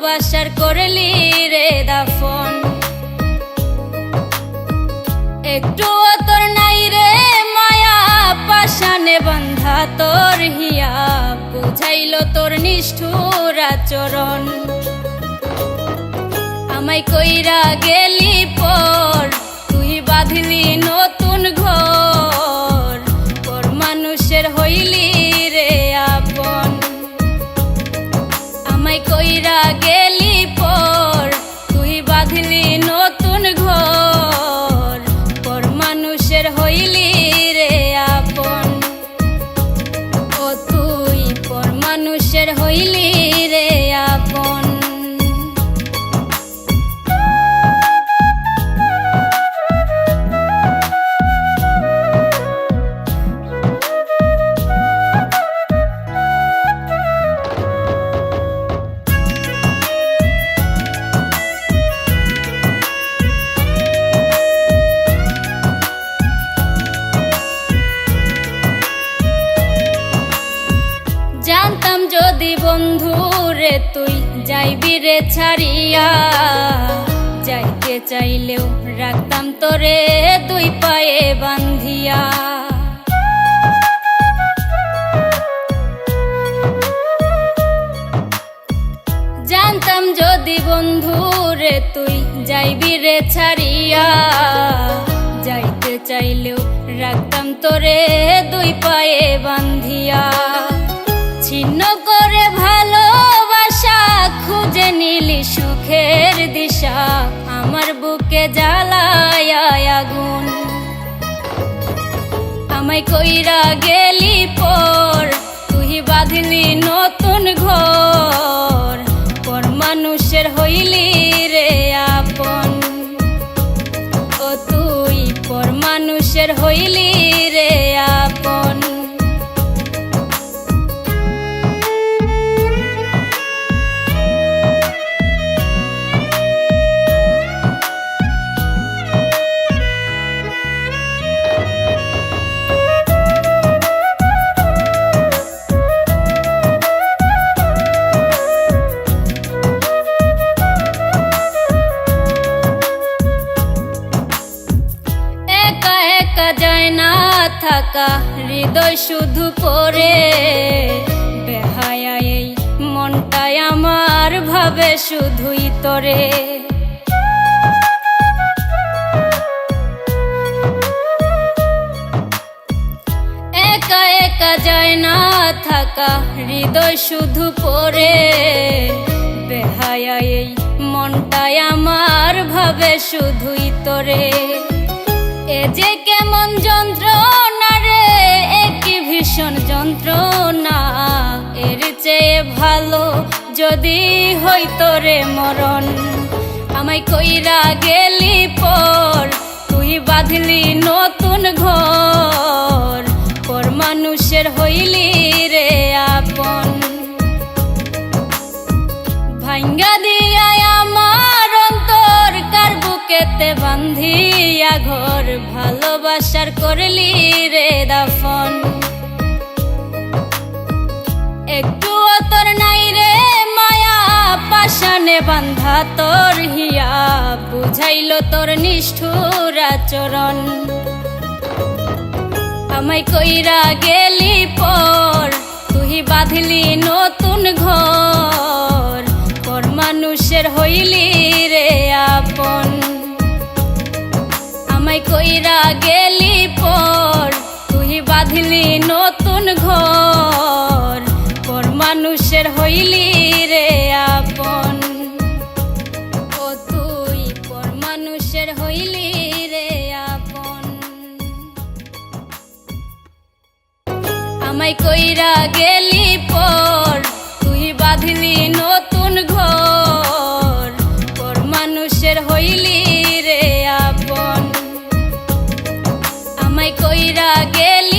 ভালোবাসার করলি রে দাফন। একটু তোর নাই রে মায়া পাশানে বান্ধা তোর হিয়া, বুঝাইল তোর নিষ্ঠুর আচরণ। আমায় কইরা গেলি পর তুই বাঁধলি নতুন ঘর, পর মানুষের হইলি রে আপন। আমায় কইরা গেলি পর তুই বাঁধলি নতুন ঘর, পর মানুষের হইলি রে আপন। ও তুই পর মানুষের হইলি রে আপন। জানতাম যদি বন্ধু রে তুই যাইবি রে ছাড়িয়া, যাইতে চাইলেও রাখতাম তোরে দুই পায়ে বান্ধিয়া। জানতাম যদি বন্ধু রে তুই যাইবি রে ছাড়িয়া, যাইতে চাইলেও রাখতাম তোরে দুই পায়ে বান্ধিয়া। ছিন্ন করে ভালোবাসা খুঁজে নিলি সুখের দিশা, আমার বুকে জ্বালায় আগুন। আমায় কইরা গেলি পর তুই বাঁধলি নতুন ঘর, পর মানুষের হইলি রে আপন। ও তুই পর মানুষের হইলি রে আপন। যায় না থাকা হৃদয় শুধু পড়ে, বেহায়া এই মনটাই আমার ভাবে শুধুই তোরে। একা একা যায় না থাকা হৃদয় শুধু পড়ে, বেহায়া এই মনটাই আমার ভাবে শুধুই তোরে। এ যে কেমন যন্ত্রণা রে, একই ভীষণ যন্ত্রণা, এর চেয়ে ভালো যদি হইতো রে মরণ। আমায় কইরা গেলি পর তুই বাঁধলি নতুন ঘর, পর মানুষের হইলি রে আপন। ভাঙ্গা দিয়া আমার অন্তর কার বুকেতে বান্ধিয়া ঘর, ভালোবাসার করলি রে দাফন। একটু তোর নাই রে মায়া পাশানে বান্ধা তোর হিয়া, বুঝাইল তোর নিষ্ঠুর আচরণ। আমায় কইরা গেলি পর তুই বাঁধলি নতুন ঘর, পর মানুষের হইলি রে আপন। আমায় কইরা গেলি পর তুই বাঁধলি নতুন ঘর, পর মানুষের হইলি রে আপন। ও তুই পর মানুষের হইলি রে আপন। আমায় কইরা গেলি পর তুই বাঁধলি নতুন ঘর, পর মানুষের হইলি রে আপন। আমায় কইরা গেলি